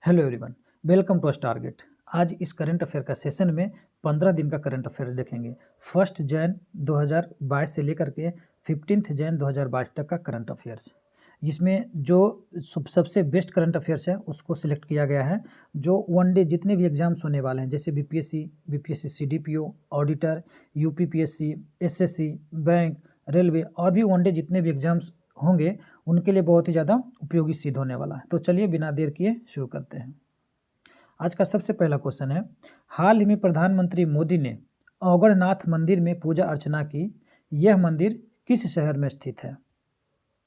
Hello everyone, welcome to target. आज इस current affair का सेशन में 15 दिन का करंट अफेयर देखेंगे। 1 जैन 2022 से लेकर के 15 जैन 2022 तक का करंट अफेयर्स। इसमें जो सबसे बेस्ट करंट अफेयर्स है उसको सिलेक्ट किया गया है। जो वन डे जितने भी एग्जाम्स होने वाले हैं, जैसे BPSC CDPO, auditor, UPPSC, SSC, bank, railway और भी वन डे जितने भी एग्जाम्स होंगे उनके लिए बहुत ही ज़्यादा उपयोगी सिद्ध होने वाला है। तो चलिए बिना देर किए शुरू करते हैं। आज का सबसे पहला क्वेश्चन है, हाल ही में प्रधानमंत्री मोदी ने अवगढ़नाथ मंदिर में पूजा अर्चना की। यह मंदिर किस शहर में स्थित है?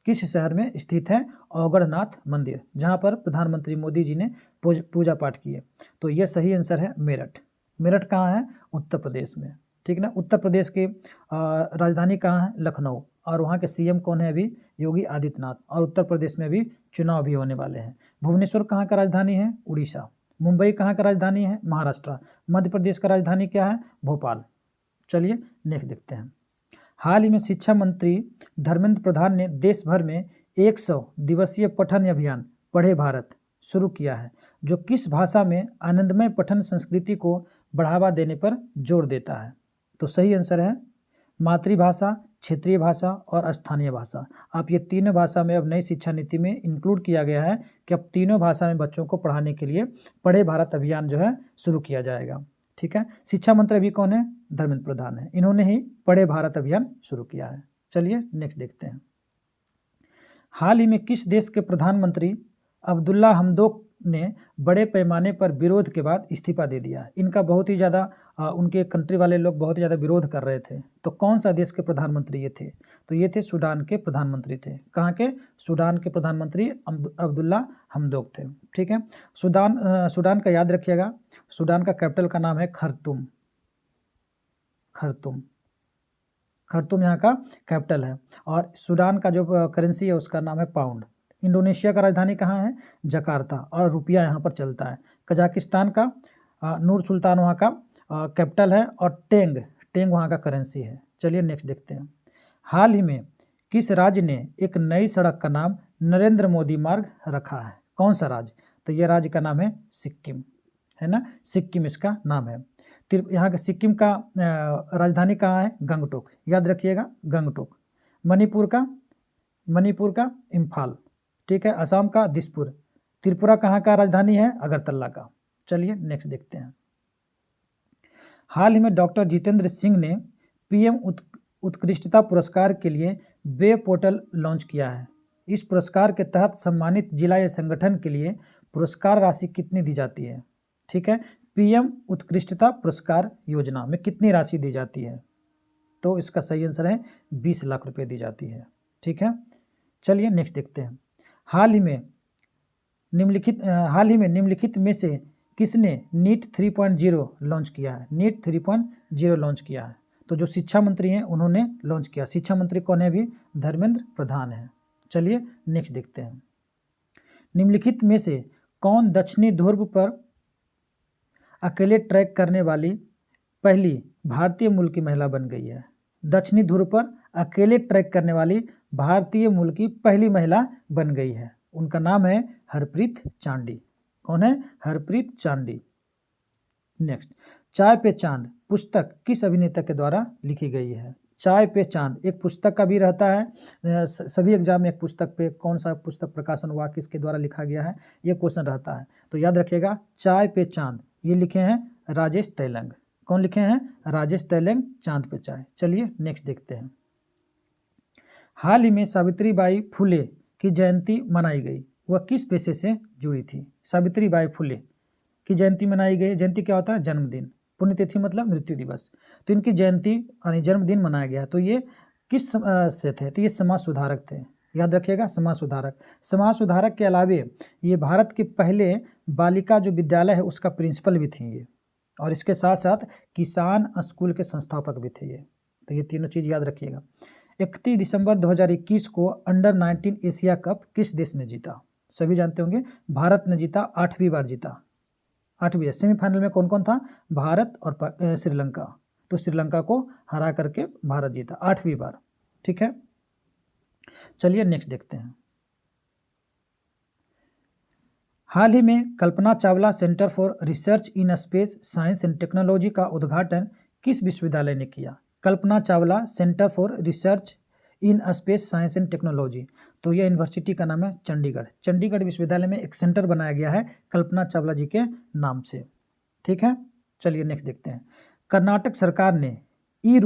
किस शहर में स्थित है अवगढ़नाथ मंदिर, जहां पर प्रधानमंत्री मोदी जी ने पूजा पाठ किए? तो यह सही आंसर है मेरठ। मेरठ कहाँ है? उत्तर प्रदेश में। ठीक ना। उत्तर प्रदेश की राजधानी कहाँ है? लखनऊ। और वहाँ के सीएम कौन है अभी? योगी आदित्यनाथ। और उत्तर प्रदेश में भी चुनाव भी होने वाले हैं। भुवनेश्वर कहाँ का राजधानी है? उड़ीसा। मुंबई कहाँ का राजधानी है? महाराष्ट्र। मध्य प्रदेश का राजधानी क्या है? भोपाल। चलिए नेक्स्ट देखते हैं। हाल ही में शिक्षा मंत्री धर्मेंद्र प्रधान ने देश भर में 100 दिवसीय पठन अभियान पढ़े भारत शुरू किया है, जो किस भाषा में आनंदमय पठन संस्कृति को बढ़ावा देने पर जोर देता है? तो सही आंसर है मातृभाषा, क्षेत्रीय भाषा और स्थानीय भाषा। आप ये तीनों भाषा में अब नई शिक्षा नीति में इंक्लूड किया गया है कि अब तीनों भाषा में बच्चों को पढ़ाने के लिए पढ़े भारत अभियान जो है शुरू किया जाएगा। ठीक है। शिक्षा मंत्री अभी कौन है? धर्मेंद्र प्रधान है। इन्होंने ही पढ़े भारत अभियान शुरू किया है। चलिए नेक्स्ट देखते हैं। हाल ही में किस देश के प्रधानमंत्री अब्दुल्ला हमदोक ने बड़े पैमाने पर विरोध के बाद इस्तीफा दे दिया? इनका बहुत ही ज़्यादा उनके कंट्री वाले लोग बहुत ही ज़्यादा विरोध कर रहे थे। तो कौन सा देश के प्रधानमंत्री ये थे? तो ये थे सूडान के प्रधानमंत्री थे। कहाँ के? सूडान के प्रधानमंत्री अब्दुल्ला हमदोक थे। ठीक है। सूडान का याद रखिएगा। सूडान का कैपिटल का नाम है खर्तुम। खर्तुम यहाँ का कैपिटल है। और सूडान का जो करेंसी है उसका नाम है पाउंड। इंडोनेशिया का राजधानी कहाँ है? जकार्ता। और रुपया यहाँ पर चलता है। कजाकिस्तान का नूर सुल्तान वहाँ का कैपिटल है। और टेंग वहाँ का करेंसी है। चलिए नेक्स्ट देखते हैं। हाल ही में किस राज्य ने एक नई सड़क का नाम नरेंद्र मोदी मार्ग रखा है? कौन सा राज्य? तो ये राज्य का नाम है सिक्किम, है ना। सिक्किम इसका नाम है। यहाँ के सिक्किम का राजधानी कहाँ है? गंगटोक। याद रखिएगा, गंगटोक। मणिपुर का इम्फाल। ठीक है। असम का दिसपुर। त्रिपुरा कहाँ का राजधानी है? अगरतला का। चलिए नेक्स्ट देखते हैं। हाल ही में डॉक्टर जितेंद्र सिंह ने पीएम उत्कृष्टता पुरस्कार के लिए वेब पोर्टल लॉन्च किया है। इस पुरस्कार के तहत सम्मानित जिला या संगठन के लिए पुरस्कार राशि कितनी दी जाती है? ठीक है। पीएम उत्कृष्टता पुरस्कार योजना में कितनी राशि दी जाती है? तो इसका सही आंसर है 20 लाख रुपए दी जाती है। ठीक है। चलिए नेक्स्ट देखते हैं। हाल ही में निम्नलिखित में से किसने नीट 3.0 लॉन्च किया है? नीट 3.0 लॉन्च किया है। तो जो शिक्षा मंत्री हैं उन्होंने लॉन्च किया। शिक्षा मंत्री कौन है? भी धर्मेंद्र प्रधान है। चलिए नेक्स्ट देखते हैं। निम्नलिखित में से कौन दक्षिणी ध्रुव पर अकेले ट्रैक करने वाली पहली भारतीय मूल की महिला बन गई है? दक्षिणी ध्रुव पर अकेले ट्रैक करने वाली भारतीय मूल की पहली महिला बन गई है। उनका नाम है हरप्रीत चांडी। कौन है? हरप्रीत चांडी। नेक्स्ट, चाय पे चांद पुस्तक किस अभिनेता के द्वारा लिखी गई है? चाय पे चांद एक पुस्तक का भी रहता है। सभी एग्जाम में एक पुस्तक पे कौन सा पुस्तक प्रकाशन हुआ, किसके द्वारा लिखा गया है, ये क्वेश्चन रहता है। तो याद रखिएगा, चाय पे चांद ये लिखे हैं राजेश तेलंग। कौन लिखे हैं? राजेश तेलंग, चांद पे चाय। चलिए नेक्स्ट देखते हैं। हाल ही में सावित्रीबाई फुले की जयंती मनाई गई, वह किस पेशे से जुड़ी थी? सावित्रीबाई फुले की जयंती मनाई गई। जयंती क्या होता है? जन्मदिन। पुण्यतिथि मतलब मृत्यु दिवस। तो इनकी जयंती यानी जन्मदिन मनाया गया। तो ये किस से थे? तो ये समाज सुधारक थे। याद रखिएगा, समाज सुधारक। समाज सुधारक के अलावे ये भारत के पहले बालिका जो विद्यालय है उसका प्रिंसिपल भी थी ये। और इसके साथ साथ किसान स्कूल के संस्थापक भी थे ये। तो ये तीनों चीज़ याद रखिएगा। 31 दिसंबर 2021 को अंडर 19 एशिया कप किस देश ने जीता? सभी जानते होंगे, भारत ने जीता। 8वीं बार जीता। 8वीं। सेमीफाइनल में कौन कौन था? भारत और श्रीलंका। तो श्रीलंका को हरा करके भारत जीता 8वीं बार। ठीक है। चलिए नेक्स्ट देखते हैं। हाल ही में Kalpana Chawla centre for research in space science and technology का उद्घाटन किस विश्वविद्यालय ने किया? Kalpana Chawla centre for research in space science and technology, तो यह यूनिवर्सिटी का नाम है चंडीगढ़। चंडीगढ़ विश्वविद्यालय में एक सेंटर बनाया गया है कल्पना चावला जी के नाम से। ठीक है, चलिए नेक्स्ट देखते हैं। कर्नाटक सरकार ने ई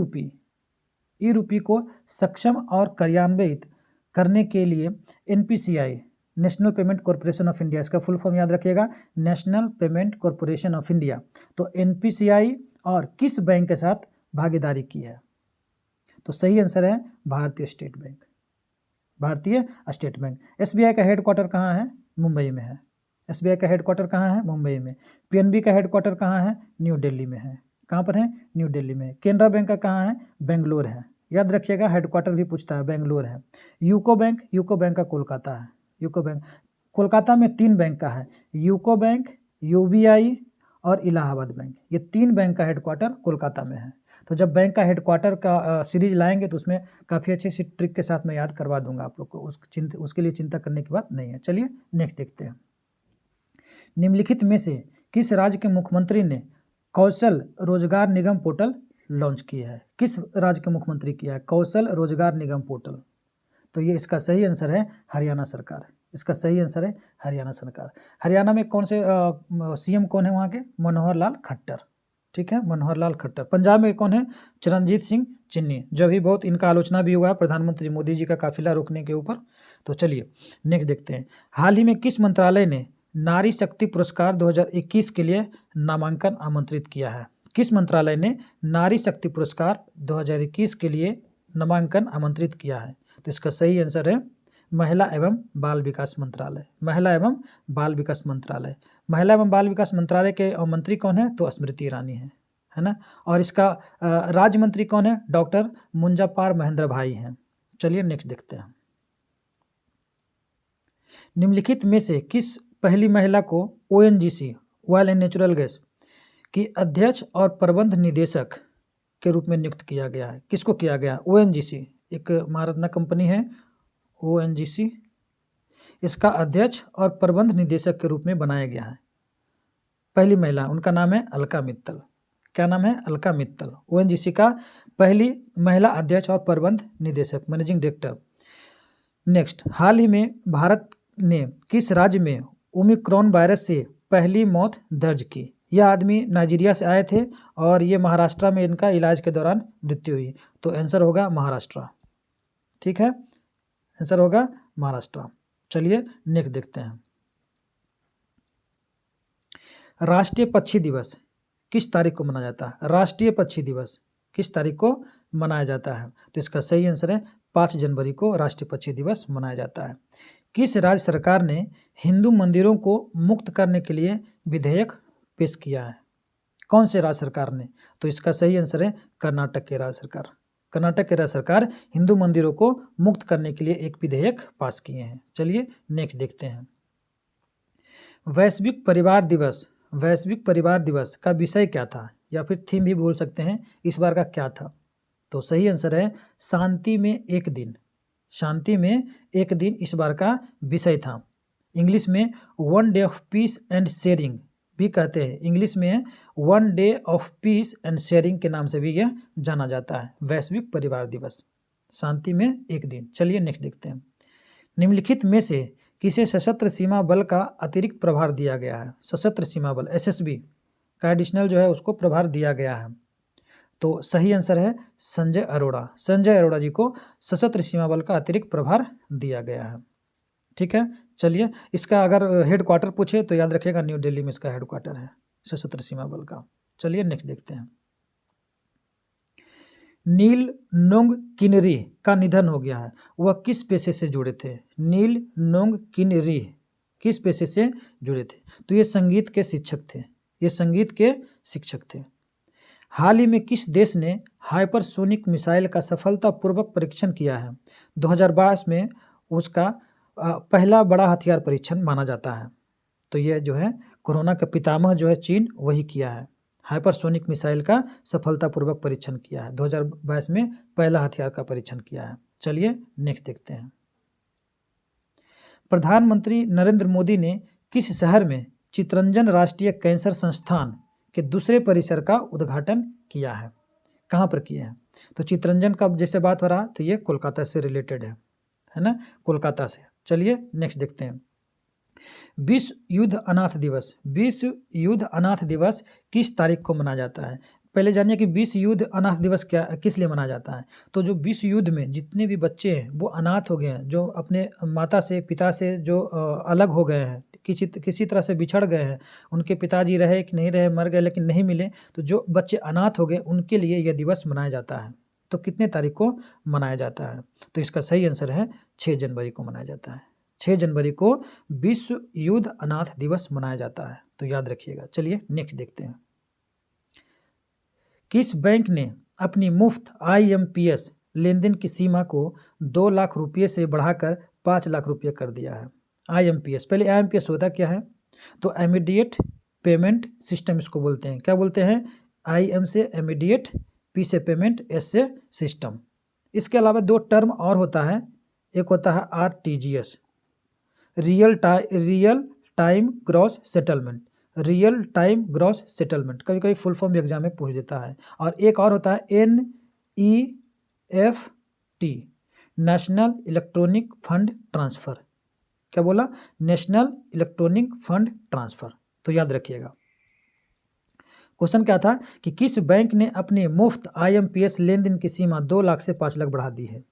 रूपी को सक्षम और कार्यान्वित करने के लिए NPCI national payment corporation of India, इसका फुल फॉर्म याद रखिएगा, national payment corporation of India, तो NPCI और किस बैंक के साथ भागीदारी की है? तो सही आंसर है भारतीय स्टेट बैंक। भारतीय स्टेट बैंक। SBI का हेडक्वार्टर कहाँ है? मुंबई में है। SBI का हेडक्वार्टर कहाँ है? मुंबई में। PNB का हेडक्वार्टर कहाँ है? न्यू दिल्ली में है। कहाँ पर है? न्यू दिल्ली में। केनरा बैंक का कहाँ है? बेंगलोर है। याद रखिएगा, हेडक्वार्टर भी पूछता है, बेंगलोर है। यूको बैंक का कोलकाता है। यूको बैंक कोलकाता में 3 बैंक का है, यूको बैंक, UBI और इलाहाबाद बैंक। ये 3 बैंक का हेडक्वार्टर कोलकाता में है। तो जब बैंक का हेडक्वार्टर का सीरीज लाएंगे तो उसमें काफ़ी अच्छी सी ट्रिक के साथ मैं याद करवा दूंगा आप लोग को, उसके लिए चिंता करने की बात नहीं है। चलिए नेक्स्ट देखते हैं। निम्नलिखित में से किस राज्य के मुख्यमंत्री ने कौशल रोजगार निगम पोर्टल लॉन्च किया है? किस राज्य के मुख्यमंत्री किया है कौशल रोजगार निगम पोर्टल? तो ये इसका सही आंसर है हरियाणा सरकार। इसका सही आंसर है हरियाणा सरकार। हरियाणा में कौन से CM कौन है वहाँ के? मनोहर लाल खट्टर। ठीक है, मनोहर लाल खट्टर। पंजाब में कौन है? चरणजीत सिंह चन्नी, जो भी बहुत इनका आलोचना भी हुआ है प्रधानमंत्री मोदी जी का काफिला रोकने के ऊपर। तो चलिए नेक्स्ट देखते हैं। हाल ही में किस मंत्रालय ने नारी शक्ति पुरस्कार 2021 के लिए नामांकन आमंत्रित किया है? किस मंत्रालय ने नारी शक्ति पुरस्कार 2021 के लिए नामांकन आमंत्रित किया है? तो इसका सही आंसर है महिला एवं बाल विकास मंत्रालय। महिला एवं बाल विकास मंत्रालय। महिला एवं बाल विकास मंत्रालय के मंत्री कौन है? तो स्मृति ईरानी है ना। और इसका राज्य मंत्री कौन है? डॉक्टर मुंजापार महेंद्र भाई हैं। चलिए नेक्स्ट देखते हैं। निम्नलिखित में से किस पहली महिला को ONGC oil and natural gas की अध्यक्ष और प्रबंध निदेशक के रूप में नियुक्त किया गया है? किसको किया गया? ONGC एक महारत्ना कंपनी है, ONGC, इसका अध्यक्ष और प्रबंध निदेशक के रूप में बनाया गया है। पहली महिला, उनका नाम है अलका मित्तल। क्या नाम है? अलका मित्तल। ONGC का पहली महिला अध्यक्ष और प्रबंध निदेशक, मैनेजिंग डायरेक्टर। नेक्स्ट, हाल ही में भारत ने किस राज्य में ओमिक्रॉन वायरस से पहली मौत दर्ज की? यह आदमी नाइजीरिया से आए थे और ये महाराष्ट्र में इनका इलाज के दौरान मृत्यु हुई। तो आंसर होगा महाराष्ट्र। ठीक है, आंसर होगा महाराष्ट्र। चलिए नेक्स्ट देखते हैं। राष्ट्रीय पक्षी दिवस किस तारीख को मनाया जाता है? राष्ट्रीय पक्षी दिवस किस तारीख को मनाया जाता है? तो इसका सही आंसर है 5 जनवरी को राष्ट्रीय पक्षी दिवस मनाया जाता है। किस राज्य सरकार ने हिंदू मंदिरों को मुक्त करने के लिए विधेयक पेश किया है? कौन से राज्य सरकार ने? तो इसका सही आंसर है कर्नाटक के राज्य सरकार। कर्नाटक के राज्य सरकार हिंदू मंदिरों को मुक्त करने के लिए एक विधेयक पास किए हैं। चलिए नेक्स्ट देखते हैं। वैश्विक परिवार दिवस का विषय क्या था, या फिर थीम भी बोल सकते हैं, इस बार का क्या था? तो सही आंसर है शांति में एक दिन। शांति में एक दिन इस बार का विषय था। इंग्लिश में 1 day of peace and sharing भी कहते हैं। इंग्लिश में 1 day of peace and sharing के नाम से भी यह जाना जाता है, वैश्विक परिवार दिवस, शांति में एक दिन। चलिए नेक्स्ट देखते हैं। निम्नलिखित में से किसे सशस्त्र सीमा बल का अतिरिक्त प्रभार दिया गया है? सशस्त्र सीमा बल SSB का एडिशनल जो है उसको प्रभार दिया गया है। तो सही आंसर है संजय अरोड़ा। संजय अरोड़ा जी को सशस्त्र सीमा बल का अतिरिक्त प्रभार दिया गया है। ठीक है, चलिए इसका अगर हेडक्वार्टर पूछे तो याद रखिएगा न्यू दिल्ली में इसका हेडक्वार्टर है सशस्त्र सीमा बल का। चलिए नेक्स्ट देखते हैं। नील नोंग किनरी का निधन हो गया है, वह किस पेशे से जुड़े थे? नील नोंग किनरी किस पेशे से जुड़े थे? तो ये संगीत के शिक्षक थे। ये संगीत के शिक्षक थे। हाल ही में किस देश ने हाइपरसोनिक मिसाइल का सफलतापूर्वक परीक्षण किया है? 2022 में उसका पहला बड़ा हथियार परीक्षण माना जाता है। तो यह जो है कोरोना का पितामह जो है चीन, वही किया है। हाइपरसोनिक मिसाइल का सफलतापूर्वक परीक्षण किया है, 2022 में पहला हथियार का परीक्षण किया है। चलिए नेक्स्ट देखते हैं। प्रधानमंत्री नरेंद्र मोदी ने किस शहर में चितरंजन राष्ट्रीय कैंसर संस्थान के दूसरे परिसर का उद्घाटन किया है? कहाँ पर किया है? तो चितरंजन का जैसे बात हो रहा तो ये कोलकाता से रिलेटेड है ना, कोलकाता से। चलिए नेक्स्ट देखते हैं। विश्व युद्ध अनाथ दिवस, विश्व युद्ध अनाथ दिवस किस तारीख को मनाया जाता है? पहले जानिए कि विश्व युद्ध अनाथ दिवस क्या किस लिए मनाया जाता है। तो जो विश्व युद्ध में जितने भी बच्चे हैं वो अनाथ हो गए हैं, जो अपने माता से पिता से जो अलग हो गए हैं, किसी तरह से बिछड़ गए हैं, उनके पिताजी रहे कि नहीं रहे, मर गए लेकिन नहीं मिले, तो जो बच्चे अनाथ हो गए उनके लिए यह दिवस मनाया जाता है। तो कितने तारीख को मनाया जाता है? तो इसका सही आंसर है 6 जनवरी को मनाया जाता है। 6 जनवरी को विश्व युद्ध अनाथ दिवस मनाया जाता है, तो याद रखिएगा। चलिए नेक्स्ट देखते हैं। किस बैंक ने अपनी मुफ्त IMPS लेनदेन की सीमा को 2 लाख रुपये से बढ़ाकर 5 लाख रुपये कर दिया है? IMPS, पहले IMPS होता क्या है? तो इमीडिएट पेमेंट सिस्टम इसको बोलते हैं। क्या बोलते हैं? IM से इमीडिएट, P से पेमेंट, S से सिस्टम। इसके अलावा 2 टर्म और होता है, एक होता है RTGS, real time gross settlement, real time gross settlement, कभी कभी फुल फॉर्म भी एग्जाम में पूछ देता है। और एक और होता है NEFT, national electronic fund transfer. क्या बोला? National electronic fund transfer. तो याद रखिएगा। क्वेश्चन क्या था कि किस बैंक ने अपनी मुफ्त IMPS लेनदेन की सीमा 2 लाख से 5 लाख बढ़ा दी है?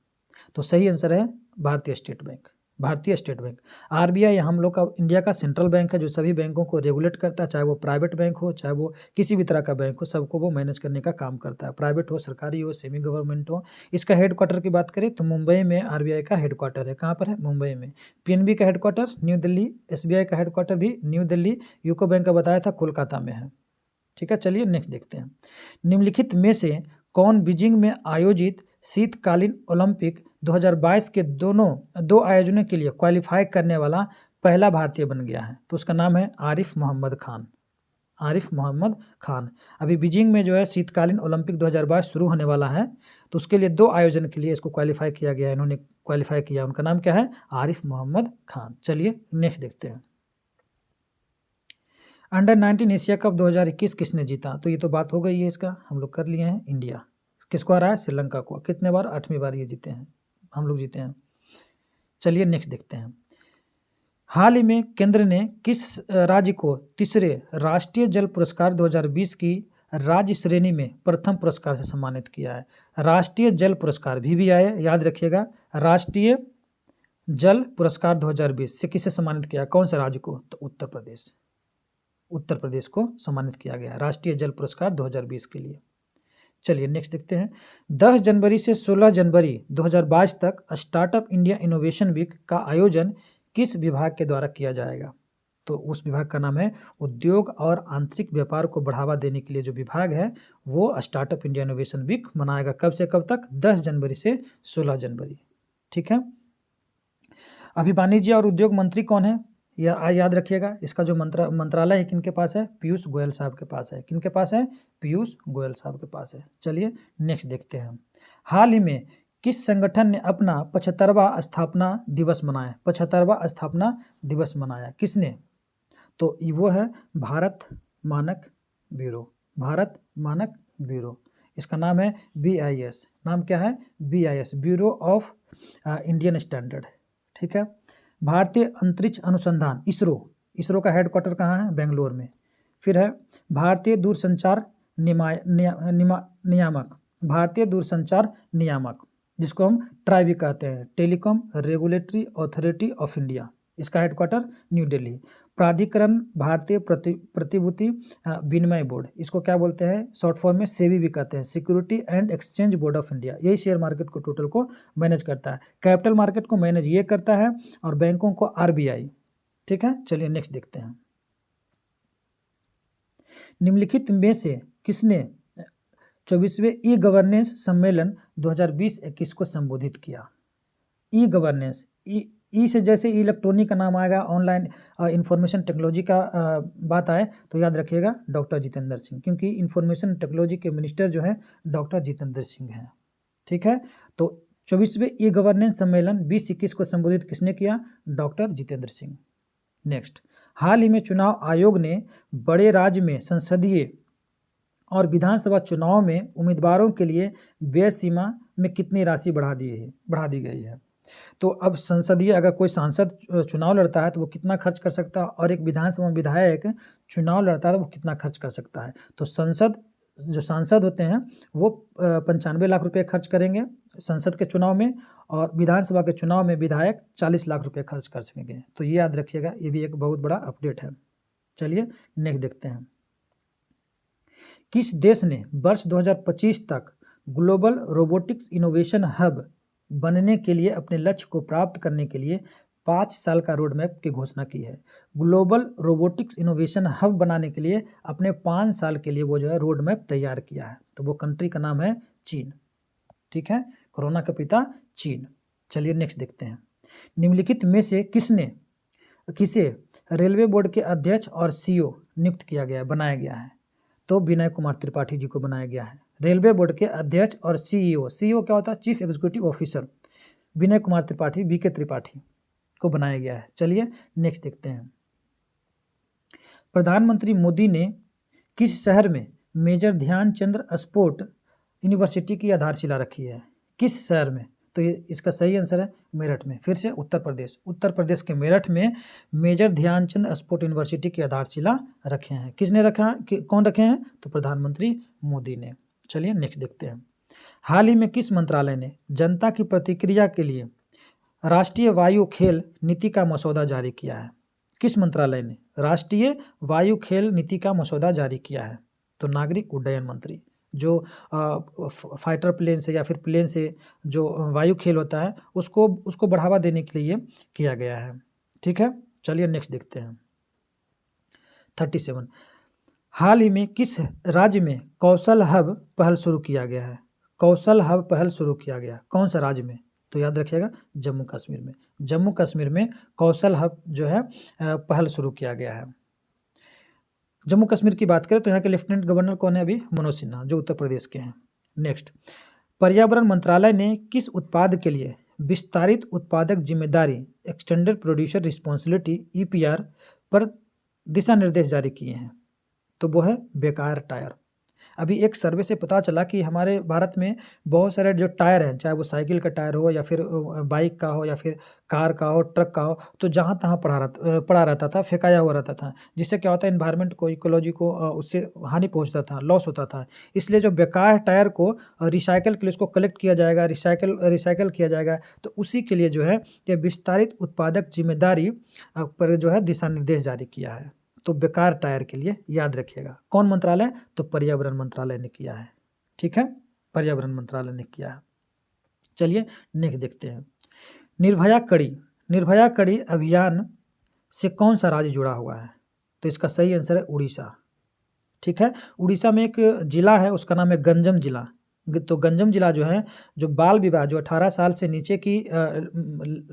तो सही आंसर है भारतीय स्टेट बैंक। भारतीय स्टेट बैंक, RBI हम लोग का इंडिया का सेंट्रल बैंक है, जो सभी बैंकों को रेगुलेट करता है, चाहे वो प्राइवेट बैंक हो, चाहे वो किसी भी तरह का बैंक हो, सबको वो मैनेज करने का काम करता है, प्राइवेट हो, सरकारी हो, सेमी गवर्नमेंट हो। इसका हेडक्वार्टर की बात करें तो मुंबई में RBI का हेडक्वार्टर है। कहाँ पर है? मुंबई में। PNB का हेडक्वार्टर न्यू दिल्ली, SBI का हेडक्वार्टर भी न्यू दिल्ली, यूको बैंक का बताया था कोलकाता में है। ठीक है, चलिए नेक्स्ट देखते हैं। निम्नलिखित में से कौन बीजिंग में आयोजित शीतकालीन ओलंपिक 2022 के दो आयोजनों के लिए क्वालिफाई करने वाला पहला भारतीय बन गया है? तो उसका नाम है आरिफ मोहम्मद खान। आरिफ मोहम्मद खान। अभी बीजिंग में जो है शीतकालीन ओलंपिक 2022 शुरू होने वाला है, तो उसके लिए 2 आयोजन के लिए इसको क्वालिफाई किया गया है, इन्होंने क्वालिफाई किया। उनका नाम क्या है? आरिफ मोहम्मद खान। चलिए नेक्स्ट देखते हैं। अंडर-19 एशिया कप 2021 किसने जीता? तो ये तो बात हो गई है, इसका हम लोग कर लिए हैं। इंडिया किसको हराया? श्रीलंका को। कितने बार? 8वीं बार ये जीते हैं, हम लोग जीते हैं। चलिए नेक्स्ट देखते हैं। हाल ही में केंद्र ने किस राज्य को तीसरे राष्ट्रीय जल पुरस्कार 2020 की राज्य श्रेणी में प्रथम पुरस्कार से सम्मानित किया है? राष्ट्रीय जल पुरस्कार VBI, याद रखिएगा। राष्ट्रीय जल पुरस्कार 2020 से किसे सम्मानित किया? कौन से राज्य को? तो उत्तर प्रदेश। उत्तर प्रदेश को सम्मानित किया गया राष्ट्रीय जल पुरस्कार 2020 के लिए। चलिए नेक्स्ट देखते हैं। 10 जनवरी से 16 जनवरी 2022 तक स्टार्टअप इंडिया इनोवेशन वीक का आयोजन किस विभाग के द्वारा किया जाएगा? तो उस विभाग का नाम है उद्योग और आंतरिक व्यापार को बढ़ावा देने के लिए जो विभाग है वो स्टार्टअप इंडिया इनोवेशन वीक मनाएगा। कब से कब तक? 10 जनवरी से 16 जनवरी। ठीक है। अभी वाणिज्य और उद्योग मंत्री कौन है? याद रखिएगा। इसका जो मंत्रालय है किनके पास है? पीयूष गोयल साहब के पास है। किनके पास है? पीयूष गोयल साहब के पास है। चलिए नेक्स्ट देखते हैं। हाल ही में किस संगठन ने अपना 75वां स्थापना दिवस मनाया? 75वां स्थापना दिवस मनाया किसने? तो वो है भारत मानक ब्यूरो। भारत मानक ब्यूरो, इसका नाम है BIS। नाम क्या है? BIS, bureau of Indian standard. ठीक है। भारतीय अंतरिक्ष अनुसंधान इसरो का हेडक्वार्टर कहाँ है? बेंगलोर में। फिर है भारतीय दूरसंचार नियामक, भारतीय दूरसंचार नियामक, जिसको हम ट्राई भी कहते हैं, telecom regulatory authority of India, इसका हेडक्वार्टर न्यू दिल्ली। प्राधिकरण भारतीय प्रतिभूति विनिमय बोर्ड, इसको क्या बोलते हैं? शॉर्ट फॉर्म में सेबी भी कहते हैं, security and exchange board of India. यही शेयर मार्केट को टोटल को मैनेज करता है। कैपिटल मार्केट को मैनेज ये करता है और बैंकों को RBI। ठीक है। चलिए नेक्स्ट देखते हैं। निम्नलिखित में से किसने 24वें ई-गवर्नेंस सम्मेलन 2020-21 को संबोधित किया? ई-गवर्नेंस, ई से जैसे इलेक्ट्रॉनिक का नाम आएगा, ऑनलाइन इंफॉर्मेशन टेक्नोलॉजी का बात आए तो याद रखिएगा डॉक्टर जितेंद्र सिंह, क्योंकि इंफॉर्मेशन टेक्नोलॉजी के मिनिस्टर जो हैं डॉक्टर जितेंद्र सिंह हैं। ठीक है। तो 24वें ई-गवर्नेंस सम्मेलन 2021 को संबोधित किसने किया? डॉक्टर जितेंद्र सिंह। नेक्स्ट, हाल ही में चुनाव आयोग ने बड़े राज्य में संसदीय और विधानसभा चुनाव में उम्मीदवारों के लिए व्यय सीमा में कितनी राशि बढ़ा दी गई है। तो अब संसदीय अगर कोई सांसद चुनाव लड़ता है तो वो कितना खर्च कर सकता है, और एक विधानसभा विधायक चुनाव लड़ता है तो वो कितना खर्च कर सकता है। तो जो सांसद होते हैं वो 95 लाख रुपए खर्च करेंगे संसद के चुनाव में, और विधानसभा के चुनाव में विधायक 40 लाख रुपए खर्च कर सकेंगे। तो ये याद रखिएगा, ये भी एक बहुत बड़ा अपडेट है। चलिए नेक्स्ट देखते हैं। किस देश ने वर्ष 2025 तक ग्लोबल रोबोटिक्स इनोवेशन हब बनने के लिए अपने लक्ष्य को प्राप्त करने के लिए 5 साल का रोड मैप की घोषणा की है। ग्लोबल रोबोटिक्स इनोवेशन हब बनाने के लिए अपने 5 साल के लिए वो जो है रोड मैप तैयार किया है। तो वो कंट्री का नाम है चीन। ठीक है, कोरोना का पिता चीन। चलिए नेक्स्ट देखते हैं। निम्नलिखित में से किसे रेलवे बोर्ड के अध्यक्ष और सीईओ नियुक्त किया गया, बनाया गया है। तो विनय कुमार त्रिपाठी जी को बनाया गया है रेलवे बोर्ड के अध्यक्ष और सीईओ। सीईओ क्या होता है? Chief executive officer. Vinay Kumar Tripathi, B K Tripathi को बनाया गया है। चलिए नेक्स्ट देखते हैं। प्रधानमंत्री मोदी ने किस शहर में मेजर ध्यानचंद स्पोर्ट यूनिवर्सिटी की आधारशिला रखी है? किस शहर में? तो ये इसका सही आंसर है मेरठ में। फिर से उत्तर प्रदेश के मेरठ में मेजर ध्यानचंद स्पोर्ट यूनिवर्सिटी की आधारशिला रखे हैं। किसने रखा? कौन रखे हैं? तो प्रधानमंत्री मोदी ने। चलिए नेक्स्ट देखते हैं। हाल ही में किस मंत्रालय ने जनता की प्रतिक्रिया के लिए राष्ट्रीय वायु खेल नीति का मसौदा जारी किया है? किस मंत्रालय ने राष्ट्रीय वायु खेल नीति का मसौदा जारी किया है? तो नागरिक उड्डयन मंत्री। जो फाइटर प्लेन से या फिर प्लेन से जो वायु खेल होता है उसको बढ़ावा देने के लिए किया गया है। ठीक है, चलिए नेक्स्ट देखते हैं। 37। हाल ही में किस राज्य में कौशल हब पहल शुरू किया गया है? कौशल हब पहल शुरू किया गया कौन सा राज्य में? तो याद रखिएगा जम्मू कश्मीर में। जम्मू कश्मीर में कौशल हब जो है पहल शुरू किया गया है। जम्मू कश्मीर की बात करें तो यहाँ के लेफ्टिनेंट गवर्नर कौन है अभी? मनोज सिन्हा, जो उत्तर प्रदेश के हैं। नेक्स्ट, पर्यावरण मंत्रालय ने किस उत्पाद के लिए विस्तारित उत्पादक जिम्मेदारी एक्सटेंडेड प्रोड्यूसर रिस्पॉन्सिबिलिटी ईपीआर पर दिशा निर्देश जारी किए हैं? तो वो है बेकार टायर। अभी एक सर्वे से पता चला कि हमारे भारत में बहुत सारे जो टायर हैं, चाहे वो साइकिल का टायर हो या फिर बाइक का हो या फिर कार का हो, ट्रक का हो, तो जहाँ तहाँ पड़ा रहता था, फेंकाया हुआ रहता था, जिससे क्या होता है इन्वायरमेंट को, इकोलॉजी को उससे हानि पहुँचता था, लॉस होता था। इसलिए जो बेकार टायर को रिसाइकल के लिए उसको कलेक्ट किया जाएगा, रिसाइकल किया जाएगा, तो उसी के लिए जो है ये विस्तारित उत्पादक जिम्मेदारी पर जो है दिशा निर्देश जारी किया है। तो बेकार टायर के लिए याद रखिएगा कौन मंत्रालय? तो पर्यावरण मंत्रालय ने किया है। ठीक है, पर्यावरण मंत्रालय ने किया है। चलिए नेक्स्ट देखते हैं। निर्भया कड़ी अभियान से कौन सा राज्य जुड़ा हुआ है? तो इसका सही आंसर है उड़ीसा। ठीक है, उड़ीसा में एक जिला है, उसका नाम है गंजम जिला। तो गंजम जिला जो है, जो बाल विवाह, जो 18 साल से नीचे की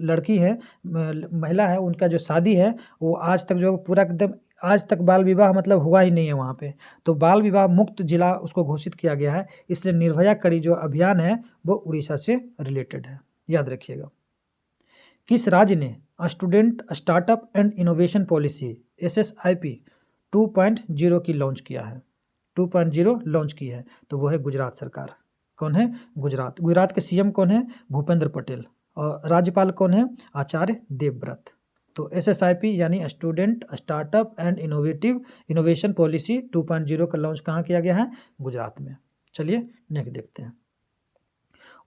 लड़की है, महिला है, उनका जो शादी है वो आज तक जो पूरा एकदम आज तक बाल विवाह मतलब हुआ ही नहीं है वहाँ पे। तो बाल विवाह मुक्त जिला उसको घोषित किया गया है, इसलिए निर्भया कड़ी जो अभियान है वो उड़ीसा से रिलेटेड है, याद रखिएगा। किस राज्य ने student startup and innovation policy SSIP 2.0 की लॉन्च किया है? 2.0 लॉन्च की है, तो वो है गुजरात सरकार। कौन है? गुजरात के CM कौन है? भूपेंद्र पटेल। और राज्यपाल कौन है? आचार्य देवव्रत। तो SSIP यानी student startup and innovation policy 2.0 का लॉन्च कहाँ किया गया है? गुजरात में। चलिए नेक्स्ट देखते हैं।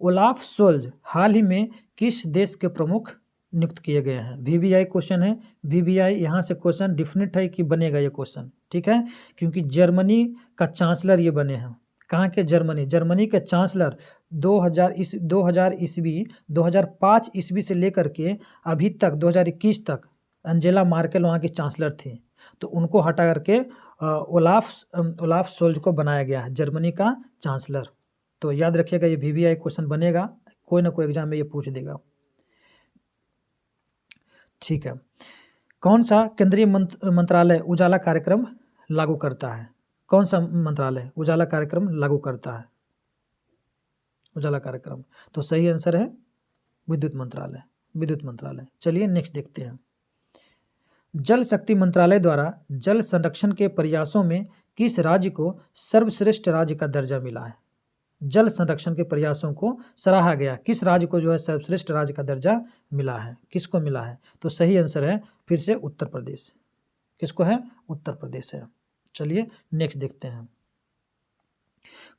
ओलाफ सोल्ज हाल ही में किस देश के प्रमुख नियुक्त किए गए हैं? VBI क्वेश्चन है। VBI यहाँ से क्वेश्चन डिफिनिट है कि बनेगा ये क्वेश्चन। ठीक है, क्योंकि जर्मनी का चांसलर ये बने हैं। कहाँ के? जर्मनी के चांसलर 2005 ईस्वी से लेकर के अभी तक 2021 तक अंजेला मार्केल वहाँ की चांसलर थी। तो उनको हटा करके ओलाफ सोल्ज को बनाया गया है जर्मनी का चांसलर। तो याद रखिएगा ये VBI क्वेश्चन बनेगा, कोई ना कोई एग्जाम में ये पूछ देगा। ठीक है, कौन सा केंद्रीय मंत्रालय उजाला कार्यक्रम लागू करता है? कौन सा मंत्रालय उजाला कार्यक्रम लागू करता है? उजाला कार्यक्रम, तो सही आंसर है विद्युत मंत्रालय। चलिए नेक्स्ट देखते हैं। जल शक्ति मंत्रालय द्वारा जल संरक्षण के प्रयासों में किस राज्य को सर्वश्रेष्ठ राज्य का दर्जा मिला है? जल संरक्षण के प्रयासों को सराहा गया, किस राज्य को जो है सर्वश्रेष्ठ राज्य का दर्जा मिला है, किसको मिला है? तो सही आंसर है फिर से उत्तर प्रदेश। किसको है? उत्तर प्रदेश है। चलिए नेक्स्ट देखते हैं।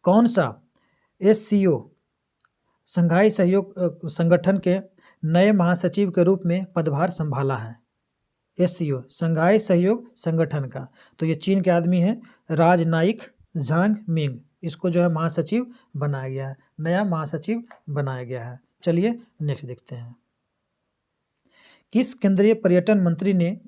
कौन सा SCO संघाई सहयोग संगठन के नए महासचिव के रूप में पदभार संभाला है? SCO संघाई सहयोग संगठन का, तो ये चीन के आदमी हैं राजनाइक झांग मिंग, इसको जो है महासचिव बनाया गया है, नया महासचिव बनाया गया है। चलिए नेक्स्ट देखते हैं। किस केंद्रीय पर्यटन मंत्री ने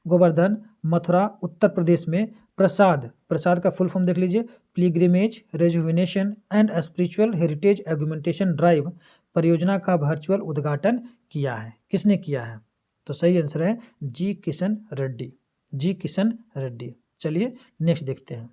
गोवर्धन मथुरा उत्तर प्रदेश में प्रसाद का फुल फॉर्म देख लीजिए, pilgrimage rejuvenation and spiritual heritage augmentation drive परियोजना का वर्चुअल उद्घाटन किया है? किसने किया है? तो सही आंसर है जी किशन रेड्डी। चलिए नेक्स्ट देखते हैं।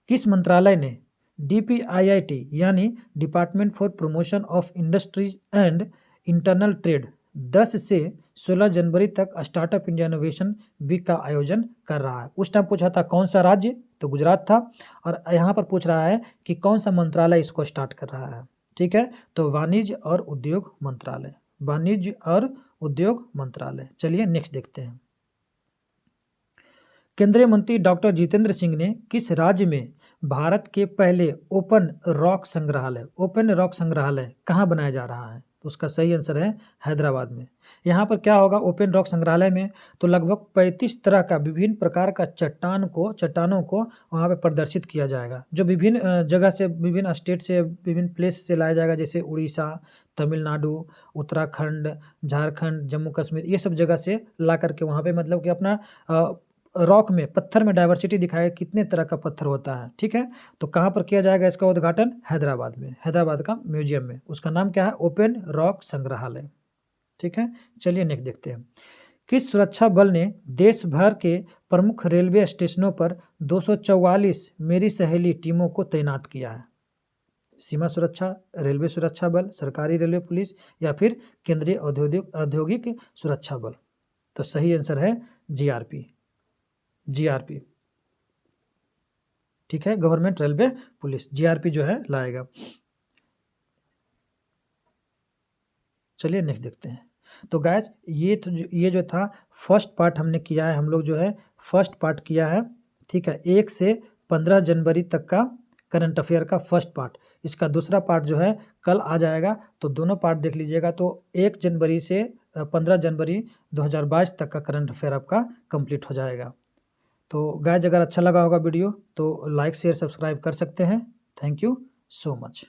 किस मंत्रालय ने DPIIT यानी department for promotion of industries and internal trade 10 से 16 जनवरी तक स्टार्टअप इंडिया इनोवेशन वीक का आयोजन कर रहा है? उस टाइम पूछा था कौन सा राज्य, तो गुजरात था, और यहाँ पर पूछ रहा है कि कौन सा मंत्रालय इसको स्टार्ट कर रहा है। ठीक है, तो वाणिज्य और उद्योग मंत्रालय। चलिए नेक्स्ट देखते हैं। केंद्रीय मंत्री डॉक्टर जितेंद्र सिंह ने किस राज्य में भारत के पहले ओपन रॉक संग्रहालय कहाँ बनाया जा रहा है? तो उसका सही आंसर है हैदराबाद में। यहाँ पर क्या होगा ओपन रॉक संग्रहालय में? तो लगभग 35 तरह का विभिन्न प्रकार का चट्टानों को वहाँ पे प्रदर्शित किया जाएगा, जो विभिन्न जगह से, विभिन्न स्टेट से, विभिन्न प्लेस से लाया जाएगा, जैसे उड़ीसा, तमिलनाडु, उत्तराखंड, झारखंड, जम्मू कश्मीर, ये सब जगह से ला करके वहाँ पे मतलब कि अपना रॉक में, पत्थर में डाइवर्सिटी दिखाएगा, कितने तरह का पत्थर होता है। ठीक है, तो कहाँ पर किया जाएगा इसका उद्घाटन? हैदराबाद में, हैदराबाद का म्यूजियम में। उसका नाम क्या है? ओपन रॉक संग्रहालय। ठीक है, चलिए नेक्स्ट देखते हैं। किस सुरक्षा बल ने देश भर के प्रमुख रेलवे स्टेशनों पर 244 मेरी सहेली टीमों को तैनात किया है? सीमा सुरक्षा, रेलवे सुरक्षा बल, सरकारी रेलवे पुलिस, या फिर केंद्रीय औद्योगिक सुरक्षा बल? तो सही आंसर है GRP। ठीक है, गवर्नमेंट रेलवे पुलिस, GRP जो है लाएगा। चलिए नेक्स्ट देखते हैं। तो गाइस ये जो था फर्स्ट पार्ट हमने किया है, हम लोग जो है फर्स्ट पार्ट किया है। ठीक है, 1 से 15 जनवरी तक का करंट अफेयर का फर्स्ट पार्ट। इसका दूसरा पार्ट जो है कल आ जाएगा, तो दोनों पार्ट देख लीजिएगा। तो 1 जनवरी से 15 जनवरी 2022 तक का करंट अफेयर आपका कंप्लीट हो जाएगा। तो गाइस अगर अच्छा लगा होगा वीडियो तो लाइक शेयर सब्सक्राइब कर सकते हैं। Thank you so much.